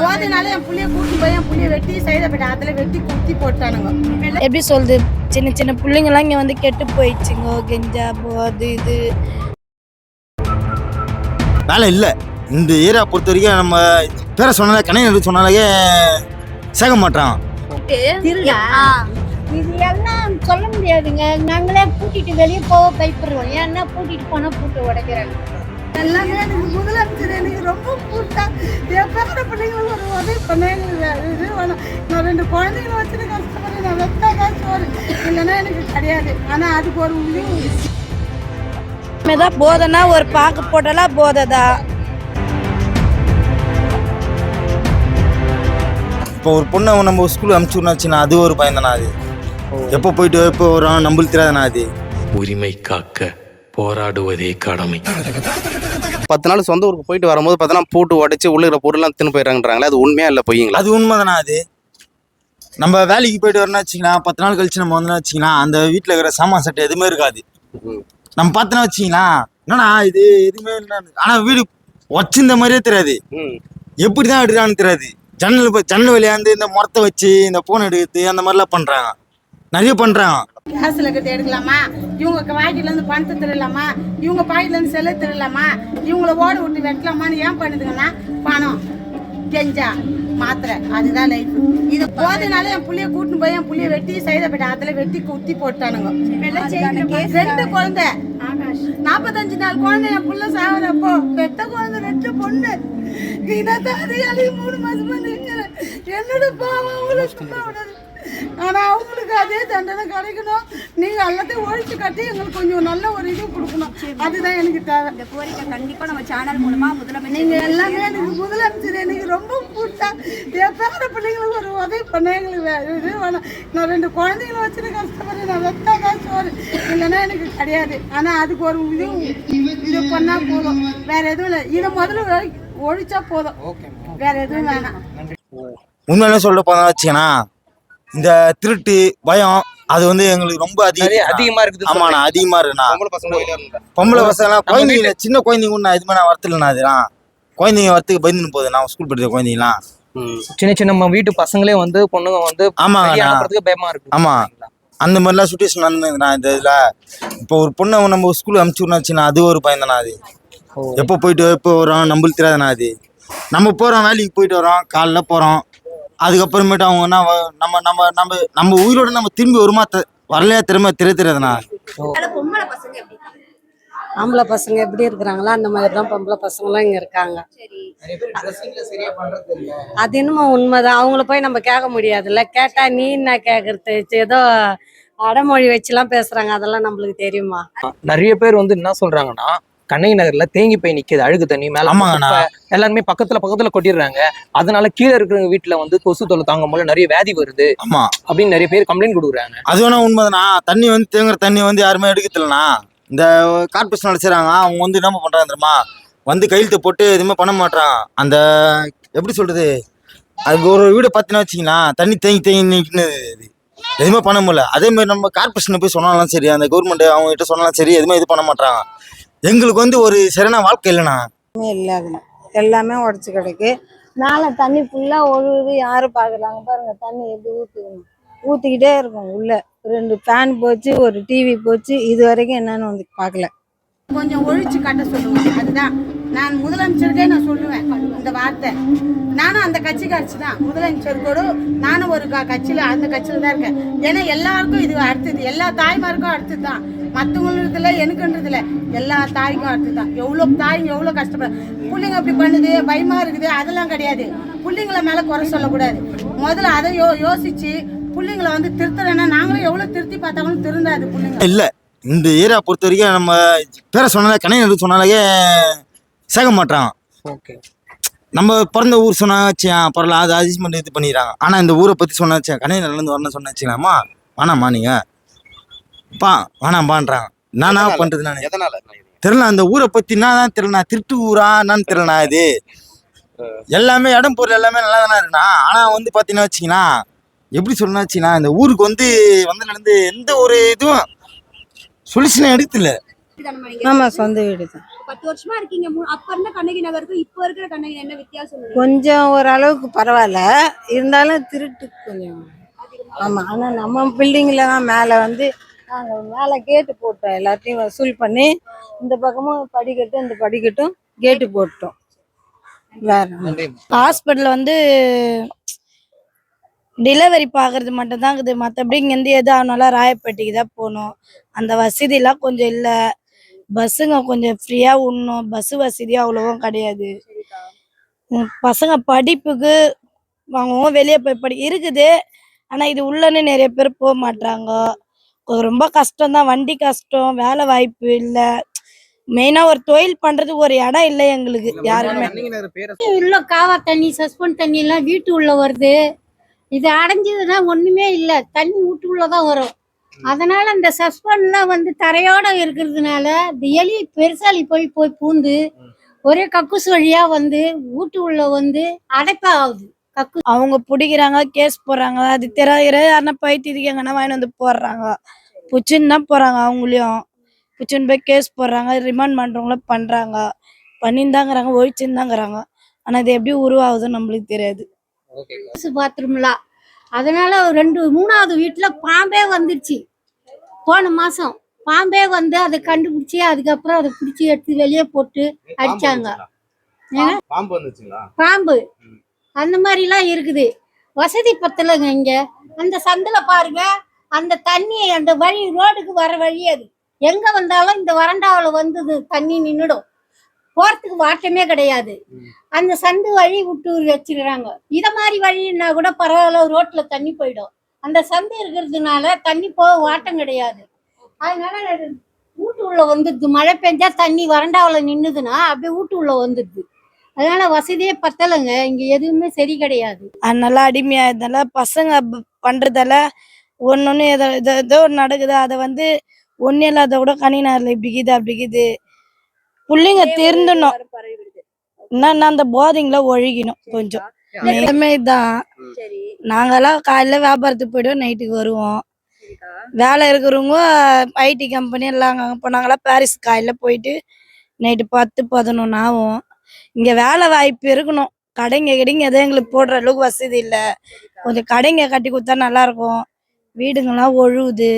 போதனால என் புள்ளைய கூட்டி போய் என் புள்ளைய வெட்டி சைதாப்பேட்டை அதுல வெட்டி குத்தி போட்டானுங்க. எப்படி சொல்றது, சின்ன சின்ன பிள்ளைங்களாம் இங்கே வந்து கெட்டு போயிடுச்சுங்க. கெஞ்சா போது இது வேலை இல்லை. இந்த ஏரியா பொறுத்த வரைக்கும் நம்ம பேரை சொன்னாலே கணையன் சொன்னாலே சேக மாட்டான். இது எல்லாம் சொல்ல முடியாதுங்க. நாங்களே கூட்டிட்டு வெளியே போக பயப்படுறோம். ஏன்னா கூட்டிட்டு போனா பூட்டு உடைக்கிறாங்க. எல்லாமே எனக்கு முதலமைச்சர் எனக்கு ரொம்ப கூட்டா என் பேர பிள்ளைங்களுக்கு ஒரு உதவி பண்ண இது வேணும். நான் 2 குழந்தைங்களை வச்சுட்டு கஷ்டப்பட்டு நான் வெத்தா காசு வரும் இல்லைன்னா எனக்கு கிடையாது. ஆனால் அதுக்கு ஒரு உதவி தான் போதைன்னா ஒரு பாக்கு போட்டாலாம் போதைதா. இப்போ ஒரு பொண்ணை நம்ம ஸ்கூல் அனுப்பிச்சுனாச்சுன்னா அது ஒரு பயம் தானே. அது எப்போ போயிட்டு எப்போ வரோம் நம்மளுக்கு தெரியாதுண்ணா. அது உரிமை காக்க போராடுவதே கடமை. 10 நாள் சொந்த ஊருக்கு போயிட்டு வரும்போது பார்த்தோன்னா பூட்டு உடைச்சு உள்ள இருக்கிற பொருள்லாம் தின்னு போயிடறாங்கன்றாங்களே, அது உண்மையா இல்லை பொய்யுங்களா? அது உண்மை தானே. அது நம்ம வேலைக்கு போயிட்டு வரணும்னு வச்சிங்கன்னா 10 நாள் கழிச்சு நம்ம வந்தோம்னு வச்சிங்கன்னா அந்த வீட்டில் இருக்கிற சாமான் சட்டை எதுவுமே இருக்காது. நம்ம பார்த்தோன்னா வச்சிங்களா என்னன்னா இது எதுவுமே இல்லை. ஆனால் வீடு வச்சிருந்த மாதிரியே தெரியாது. எப்படி தான் எடுக்கிறான்னு தெரியாது. ஜன்னல் வழியாந்து இந்த முறத்தை வச்சு இந்த போன் எடுத்து அந்த மாதிரிலாம் பண்ணுறாங்க. நிறைய பண்ணுறாங்க. கேஸில் இருக்கிறது எடுக்கலாமா, இவங்க வாக்கிலேருந்து பணத்தை திருடலாமா, இவங்க பாக்கெட்லேருந்து செல்லை திருடலாமா, இவங்கள ஓட விட்டு வெட்டலாமான்னு ஏன் பண்ணுதுங்கன்னா பணம் கெஞ்சா மாத்திரை அதுதான் லைஃப். இது போதனால என் புள்ளைய கூட்டின்னு போய் என் புள்ளைய வெட்டி சைதாப்பேட்டை அதுல வெட்டி குத்தி போட்டானுங்க. 2 குழந்தை 45 நாள் குழந்தை என் புள்ள சாகுறப்போ பெத்த குழந்தை 2 பொண்ணு இதான் 3 மாசமா நிற்கிறேன். என்னோட பாவம் அவங்களுக்கு சும்மா விடாது. ஆனா அவங்களுக்கு அதே தண்டனை கிடைக்கணும். நீங்க எல்லாத்தையும் ஒழிச்சு கட்டி எங்களுக்கு கொஞ்சம் நல்ல ஒரு இது கொடுக்கணும். அதுதான் எனக்கு தேவை. இந்த கோரிக்கை கண்டிப்பா நம்ம சேனல் மூலமா முதலமைச்சர் நீங்க எல்லாமே எனக்கு முதலமைச்சர் எனக்கு ரொம்ப கூட்டா என் பேர பிள்ளைங்களுக்கு ஒரு உதவி பண்ண எங்களுக்கு இது வேணும். நான் 2 குழந்தைங்களை வச்சுட்டு கஷ்டப்படுறேன். நான் வெத்தா காசு வரும் இல்லைன்னா எனக்கு கிடையாது. ஆனா அதுக்கு ஒரு இது பண்ணா போதும், வேற எதுவும் இல்லை. இதை முதல்ல ஒழிச்சா போதும், வேற எதுவும் வேணாம். உண்மையில சொல்ல போனா வச்சுக்கண்ணா இந்த திருட்டு பயம் அது வந்து எங்களுக்கு ரொம்ப அதிகமா இருக்குது. ஆமாண்ணா அதிகமா இருக்குண்ணா. பொம்பளை பசங்கலாம் குழந்தைங்க சின்ன குழந்தைங்க ஒன்று எதுவுமே நான் வரத்துலண்ணா. அதுதான் குழந்தைங்க வரத்துக்கு பயந்துன்னு போகுது. நான் ஸ்கூல் படிக்கிற குழந்தைங்களாம் சின்ன சின்ன நம்ம வீட்டு பசங்களே வந்து பொண்ணுங்க வந்து ஆமாங்க பயமா இருக்கு. ஆமா அந்த மாதிரிலாம் சுச்சுவேஷன் நடந்ததுண்ணா. இந்த இதுல இப்போ ஒரு பொண்ணை நம்ம ஸ்கூல் அனுப்பிச்சுனாச்சுன்னா அது ஒரு பயம் தானே. அது எப்போ போயிட்டு எப்போ வரோம் நம்மளுக்கு தெரியாதுண்ணா. அது நம்ம போறோம் வேலைக்கு போயிட்டு வரோம் காலைல போறோம். அதுக்கப்புறமேட்டு அவங்க நம்ம நம்ம நம்ம நம்ம உயிரோட நம்ம திரும்பி வருமா வரலையா தெரியாதுண்ணா. ஆம்பளை பசங்க எப்படி இருக்கிறாங்களோ அந்த மாதிரி தான் பொம்பளை பசங்களும் இங்க இருக்காங்க. அது என்னமோ உண்மைதான். அவங்கள போய் நம்ம கேட்க முடியாதுல்ல. கேட்டா நீ என்ன கேட்கறது, ஏதோ அடமொழி வச்சுலாம் பேசுறாங்க. அதெல்லாம் நம்மளுக்கு தெரியுமா? நிறைய பேர் வந்து என்ன சொல்றாங்கன்னா கண்ணகி நகர்ல தேங்கி போய் நிக்குது அழுகு தண்ணி மேல. எல்லாருமே பக்கத்துல கொட்டிடுறாங்க. அதனால கீழே இருக்கிறவங்க வீட்டுல வந்து கொசு தொல்லை தாங்க போல நிறைய வியாதி வருது அப்படின்னு நிறைய பேர் கம்ப்ளைண்ட் கொடுக்குறாங்க. அது வேணா உண்மைதானா. தண்ணி வந்து தேங்குற தண்ணி வந்து யாருமே எடுக்கலண்ணா. இந்த கார்பரேஷன் அடிச்சுறாங்க. அவங்க வந்து என்ன பண்றாங்க தெரியுமா, வந்து கையெழுத்து போட்டு எதுவுமே பண்ண மாட்டான். அந்த எப்படி சொல்றது, அது ஒரு வீடு பார்த்தீங்கன்னா வச்சிங்கன்னா தண்ணி தேங்கி நிற்கினது எதுவுமே பண்ண முடியல. அதே மாதிரி நம்ம கார்பரேஷனை போய் சொன்னாலும் சரி, அந்த கவர்மெண்ட் அவங்க கிட்ட சொன்னாலும் சரி, எதுவுமே இது பண்ண மாட்டாங்க. எங்களுக்கு வந்து ஒரு சரியான வாழ்க்கை இல்லைண்ணா. இல்லாதுண்ணா எல்லாமே உடச்சு கிடக்கு. மேலே தண்ணி ஃபுல்லாக ஒழுகுது. யாரும் பார்க்குறாங்க பாருங்க. தண்ணி எப்படி ஊற்றிக்கிட்டே இருக்கும். உள்ள 2 ஃபேன் போச்சு, ஒரு டிவி போச்சு. இது வரைக்கும் என்னன்னு வந்து பார்க்கல. கொஞ்சம் ஒழிச்சு காட்ட சொல்லுவேன். அதுதான் நான் முதலமைச்சருக்கே நான் சொல்லுவேன் இந்த வார்த்தை. நானும் அந்த கட்சிக்காட்சி தான். முதலமைச்சருக்கோடு நானும் ஒரு கட்சியில் அந்த கட்சியில் தான் இருக்கேன். ஏன்னா எல்லாருக்கும் இது அடுத்தது. எல்லா தாய்மாருக்கும் அடுத்தது தான். மற்றவங்களுக்குல எனக்குன்றதுல எல்லா தாய்க்கும் அடுத்தது தான். எவ்வளோ தாய்ங்க எவ்வளோ கஷ்டப்பட பிள்ளைங்க அப்படி பண்ணுது பயமா இருக்குது அதெல்லாம் கிடையாது. பிள்ளைங்கள மேலே குறை சொல்லக்கூடாது. முதல்ல அதை யோசிச்சு பிள்ளைங்களை வந்து திருத்துறேன்னா நாங்களும் எவ்வளோ திருத்தி பார்த்தாலும் திருந்தாது பிள்ளைங்க இல்லை. இந்த ஏரியா பொறுத்த வரைக்கும் நம்ம பேரை சொன்னாலே கணையன் சொன்னாலே சேக மாட்டான். நம்ம பிறந்த ஊர் சொன்னா வச்சேன் பரவாயில்ல, அது அட்ஜஸ்ட்மெண்ட் இது பண்ணிடுறாங்க. ஆனால் இந்த ஊரை பற்றி சொன்னாச்சேன் கணையன்லேருந்து வரணும்னு சொன்ன வச்சுக்கலாமா வேணாம்மா நீங்கள் வேணாம்பான்றாங்க. நானா பண்ணுறது நான் தெரியல. அந்த ஊரை பற்றி நான் தெரியலண்ணா. திருட்டு ஊரா என்னன்னு தெரியலண்ணா. இது எல்லாமே இடம் பொருள் எல்லாமே நல்லா தானே இருக்குண்ணா. ஆனால் வந்து பார்த்தீங்கன்னா வச்சிங்கன்னா எப்படி சொன்னாச்சுன்னா இந்த ஊருக்கு வந்து வந்ததுலேருந்து எந்த ஒரு இதுவும் சொல்யூஷன் எடுத்துல. ஆமா சொந்த வீடு தான். 10 வருஷமா இருக்கீங்க. அப்ப இருந்த கண்ணகி நகருக்கும் இப்ப இருக்கிற கண்ணகி என்ன வித்தியாசம் நினைக்கிறீங்க? கொஞ்சம் ஓரளவுக்கு பரவாயில்ல, இருந்தாலும் திருட்டு கொஞ்சம். ஆமா, ஆனா நம்ம பில்டிங்ல தான் மேலே வந்து நாங்கள் மேலே கேட்டு போட்டோம், எல்லாத்தையும் வசூல் பண்ணி இந்த பக்கமும் படிக்கட்டும் இந்த படிக்கட்டும் கேட்டு போட்டோம். வேற நன்றி. ஹாஸ்பிட்டல் வந்து டெலிவரி பார்க்கறது மட்டும் தான் இருக்குது. மற்றபடி இங்கேருந்து எது ஆனாலும் ராயப்பேட்டைக்கு தான் போகணும். அந்த வசதியெல்லாம் கொஞ்சம் இல்லை. பஸ்ஸுங்க கொஞ்சம் ஃப்ரீயாக விடணும். பஸ்ஸு வசதியும் அவ்வளோவும் கிடையாது. பசங்க படிப்புக்கு அவங்க வெளியே போய் இருக்குது. ஆனால் இது உள்ளன்னு நிறைய பேர் போக மாட்றாங்க. ரொம்ப கஷ்டம் தான். வண்டி கஷ்டம், வேலை வாய்ப்பு இல்லை. மெயினாக ஒரு தொழில் பண்ணுறதுக்கு ஒரு இடம் இல்லை எங்களுக்கு யாருமே. கண்ணகி நகர் பேரை உள்ள காவா தண்ணி சஸ்பெண்ட் தண்ணி எல்லாம் வீட்டு உள்ள வருது. இது அடைஞ்சதுன்னா ஒண்ணுமே இல்லை, தண்ணி வீட்டு உள்ளதான் வரும். அதனால அந்த சஸ்பெண்ட்லாம் வந்து தரையோட இருக்கிறதுனால இந்த எலி பெருசாலி போய் போய் பூந்து ஒரே கக்கூஸ் வழியா வந்து வீட்டு உள்ள வந்து அடைப்பா ஆகுது. அவங்க பிடிக்கிறாங்க, கேஸ் போடுறாங்க. அது தெரியாத யாருன்னா பைத்தியத்துக்கு எங்கன்னா வாங்கி வந்து போடுறாங்க. புச்சுன்னு தான் போறாங்க. அவங்களையும் புச்சுன்னு போய் கேஸ் போடுறாங்க. ரிமாண்ட் பண்றவங்கள பண்றாங்க, பண்ணியிருந்தாங்கிறாங்க, ஒழிச்சுன்னு தாங்கிறாங்க. ஆனா இது எப்படி உருவாகுதுன்னு நம்மளுக்கு தெரியாது. பாத்ரூம்லாம் அதனால 2 3வது வீட்டுல பாம்பே வந்துருச்சு. போன மாசம் பாம்பே வந்து அதை கண்டுபிடிச்சி அதுக்கப்புறம் அதை பிடிச்சி எடுத்து வெளியே போட்டு அடிச்சாங்க. பாம்பு வந்துச்சுங்களா? பாம்பு அந்த மாதிரிலாம் இருக்குது. வசதி பத்தலைங்க இங்க. அந்த சந்தில பாருங்க, அந்த தண்ணி அந்த வழி ரோடுக்கு வர வழி அது எங்க வந்தாலும் இந்த வறண்டாவில் வந்து தண்ணி நின்றுடும். போறதுக்கு வாட்டமே கிடையாது. அந்த சந்து வழி விட்டு வச்சிருக்காங்க. இத மாதிரி வழின்னா கூட பரவாயில்ல, ரோட்ல தண்ணி போயிடும். அந்த சந்து இருக்கிறதுனால தண்ணி போக வாட்டம் கிடையாது. அதனால வீட்டு உள்ள வந்துடுது. மழை பெஞ்சா தண்ணி வறண்டாவில் நின்றுதுன்னா அப்படியே வீட்டு உள்ள வந்துடுது. அதனால வசதியே பத்தலைங்க இங்க, எதுவுமே சரி கிடையாது. அதனால அடிமையாயதால பசங்க பண்றதால ஒன்னொன்னு ஏதோ நடக்குது. அதை வந்து ஒன்னும் இல்லாத கூட கணினாரில் இப்படிக்குது அப்படிக்குது. பிள்ளைங்க திருந்தணும். என்னன்னா அந்த போதைங்களை ஒழுகிணும் கொஞ்சம். எல்லாமே தான். நாங்கெல்லாம் காலையில வியாபாரத்துக்கு போயிடுவோம், நைட்டுக்கு வருவோம். வேலை இருக்கிறவங்க ஐடி கம்பெனி எல்லாம் இப்போ நாங்களாம் பாரிஸ் காலையில போயிட்டு நைட்டு 10 11 ஆகும். இங்க வேலை வாய்ப்பு இருக்கணும். கடைங்க எதுவும் எங்களுக்கு போடுற அளவுக்கு வசதி இல்லை. கொஞ்சம் கடைங்க கட்டி கொடுத்தா நல்லா இருக்கும். வீடுங்கெல்லாம் ஒழுகுது.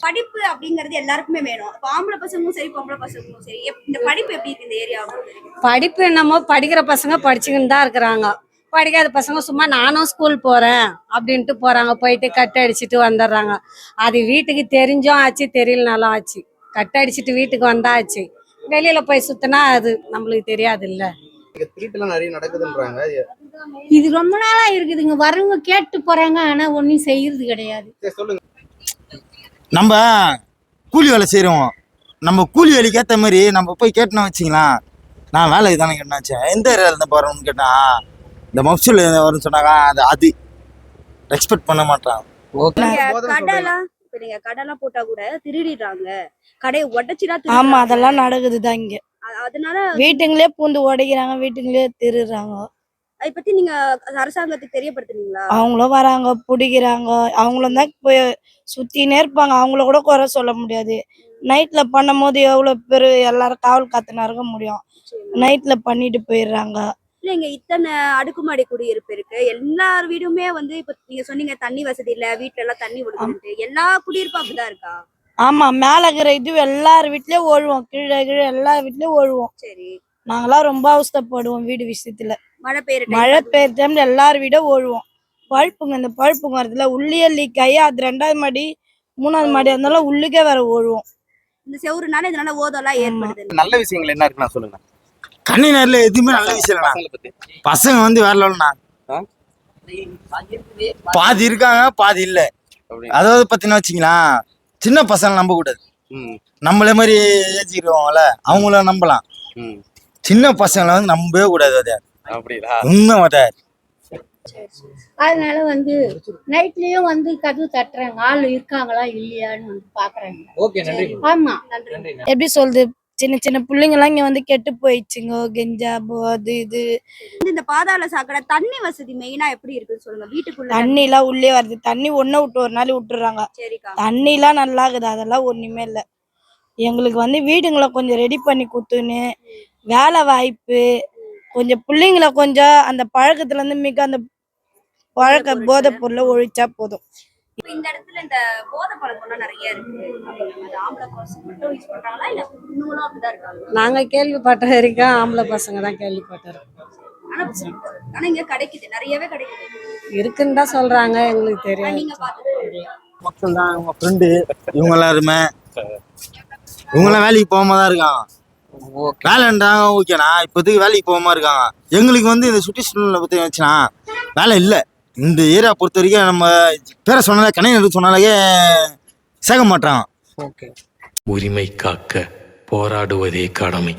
படிப்பு அப்படிங்கிறது எல்லாருக்குமே வேணும். ஆம்பளை பசங்களும் சரி பொம்பளை பசங்களும் சரி. இந்த படிப்பு எப்படி இருக்கு இந்த ஏரியாவில்? படிப்பு என்னமோ படிக்கிற பசங்க படிச்சுக்கின்னு தான் இருக்கிறாங்க. படிக்காத பசங்க சும்மா நானும் ஸ்கூல் போறேன் அப்படின்ட்டு போறாங்க. போயிட்டு கட்டை அடிச்சுட்டு வந்துடுறாங்க. அது வீட்டுக்கு தெரிஞ்சும் ஆச்சு, தெரியலனாலும் ஆச்சு. கட்டை அடிச்சுட்டு வீட்டுக்கு வந்தாச்சு. வெளியில போய் சுத்தினா அது நம்மளுக்கு தெரியாது இல்ல. திருட்டுலாம் நிறைய நடக்குதுன்றாங்க. இது ரொம்ப நாளா இருக்குதுங்க. வரவங்க கேட்டு போறாங்க, ஆனா ஒன்னும் செய்யறது கிடையாது. சொல்லுங்க. நம்ம கூலி வேலை செய்கிறோம். நம்ம கூலி வேலைக்கு ஏற்ற மாதிரி நம்ம போய் கேட்டோம்னு வச்சிங்களா, நான் வேலைக்கு தானே கேட்டேன், எந்த ஏரியாவில் இருந்து போகிறோம்னு கேட்டால் இந்த மப்சூல் வரும்னு சொன்னாங்க. அது ரெஸ்பெக்ட் பண்ண மாட்டாங்க. கடைலாம் போட்டா கூட திருடிடுறாங்க, கடையை உடைச்சிடா. ஆமா, அதெல்லாம் நடக்குதுதான் இங்க. அதனால வீட்டுங்களே பூந்து உடைக்கிறாங்க, வீட்டுங்களே திருடுறாங்க. அதை பத்தி நீங்க அரசாங்கத்துக்கு தெரியப்படுத்துனீங்களா? அவங்களும் வராங்க, பிடிக்கிறாங்க. அவங்களும் தான் போய் சுத்தினே இருப்பாங்க. அவங்கள கூட குறை சொல்ல முடியாது. நைட்ல பண்ணும் போது எவ்வளவு பேர் எல்லாரும் காவல் காத்துனா இருக்க முடியும். நைட்ல பண்ணிட்டு போயிடுறாங்க. இல்லைங்க, இத்தனை அடுக்குமாடி குடியிருப்பு இருக்கு. எல்லார் வீடுமே வந்து இப்ப நீங்க சொன்னீங்க தண்ணி வசதி இல்ல, வீட்டுல எல்லாம் தண்ணி விடுது. எல்லா குடியிருப்பும் அப்படிதான் இருக்கா? ஆமா, மேல இருக்கிற இது எல்லார் வீட்லயும் ஒழுவோம், கீழே எல்லார் வீட்லயும் ஒழுவோம். சரி. நாங்களாம் ரொம்ப அவஸ்தைப்படுவோம் வீடு விஷயத்துல. மழை பெய்யுற டைம்ல எல்லார் வீடும் ஒழுவோம். பழுப்புங்க, இந்த பழுப்புங்க வரதுல உள்ளே லீக் ஆகி அது 2வது மாடி 3வது மாடி இருந்தாலும் உள்ளுக்கே வேற ஒழுவோம். இந்த செவருனால இதனால ஓதெல்லாம் ஏற்படுது. நல்ல விஷயங்கள் என்ன இருக்குன்னா சொல்லுங்க. கண்ணி நேரில் எதுவுமே நல்ல விஷயம் இல்லைண்ணா. பசங்க வந்து வேற லெவல்ண்ணா. பாதி இருக்காங்க, பாதி இல்லை. அதாவது பார்த்தீங்கன்னா வச்சிங்களா, சின்ன பசங்களை நம்ப கூடாது. நம்மளே மாதிரி ஏஜிக்கிறவங்கள அவங்கள நம்பலாம். சின்ன பசங்களை வந்து நம்பவே கூடாது. உண்மை மதார். அதனால வந்து நைட்லயும் வந்து கதவு தட்டுறாங்க, ஆள் இருக்காங்களா இல்லையான்னு வந்து பாக்குறாங்க. ஆமா, எப்படி சொல்றது, சின்ன சின்ன பிள்ளைங்க எல்லாம் இங்க வந்து கெட்டு போயிடுச்சுங்க. கெஞ்சா அது இது. இந்த பாதாள சாக்கடை தண்ணி வசதி மெயினா எப்படி இருக்குன்னு சொல்லுங்க. வீட்டுக்குள்ள தண்ணி எல்லாம் உள்ளே வருது. தண்ணி ஒண்ணு விட்டு ஒரு நாள் விட்டுறாங்க. தண்ணி எல்லாம் நல்லா இருக்குது, அதெல்லாம் ஒண்ணுமே இல்ல. எங்களுக்கு வந்து வீடுங்களை கொஞ்சம் ரெடி பண்ணி கொடுத்துன்னு வேலை வாய்ப்பு கொஞ்சம் பிள்ளைங்கள கொஞ்சம் அந்த பழக்கத்துலேருந்து மிக அந்த போதை பொருளை ஒழிச்சா போதும். இப்ப இந்த இடத்துல இந்த போதை பழக்கம்லாம் நிறைய இருக்கு அப்படிங்கிற மாதிரி ஆம்பளை பசங்க மட்டும் யூஸ் பண்றாங்களா இல்ல இன்னும் அப்படிதான் இருக்காங்க? நாங்க கேள்விப்பட்ட வரைக்கும் ஆம்பளை பசங்க தான் கேள்விப்பட்டிருக்கோம். ஆனா ஆனா இங்க கிடைக்குது, நிறையவே கிடைக்குது. இருக்குன்னு தான் சொல்றாங்க, எங்களுக்கு ஆனா தெரியும். நீங்க பாத்துட்டு மக்கள் தான் இவங்க ஃப்ரெண்டு, இவங்க எல்லாருமே இவங்கெல்லாம் வேலைக்கு போகாம தான் இருக்காங்க. வேலைன்றாங்க ஓகேண்ணா, இப்போதைக்கு வேலைக்கு போகாம இருக்காங்க. எங்களுக்கு வந்து இந்த சுற்றி சூழ்நிலை பற்றி வச்சுனா வேலை இல்லை. இந்த ஏரியா பொறுத்த வரைக்கும் நம்ம பேரை சொன்னாலே கணையர் சொன்னாலே சேர்க்க மாட்டாங்க. ஓகே. உரிமை காக்க போராடுவதே கடமை.